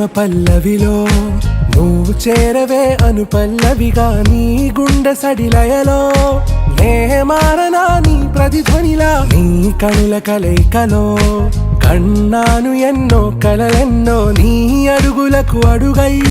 పల్లవిలో నువ్వు చేరవే అనుపల్లవిగా నీ గుండె సడిలయలో నే మారనా నీ ప్రతిధ్వనిలా నీ కనుల కలయికలో కన్నాను ఎన్నో కలలెన్నో నీ అడుగులకు అడుగై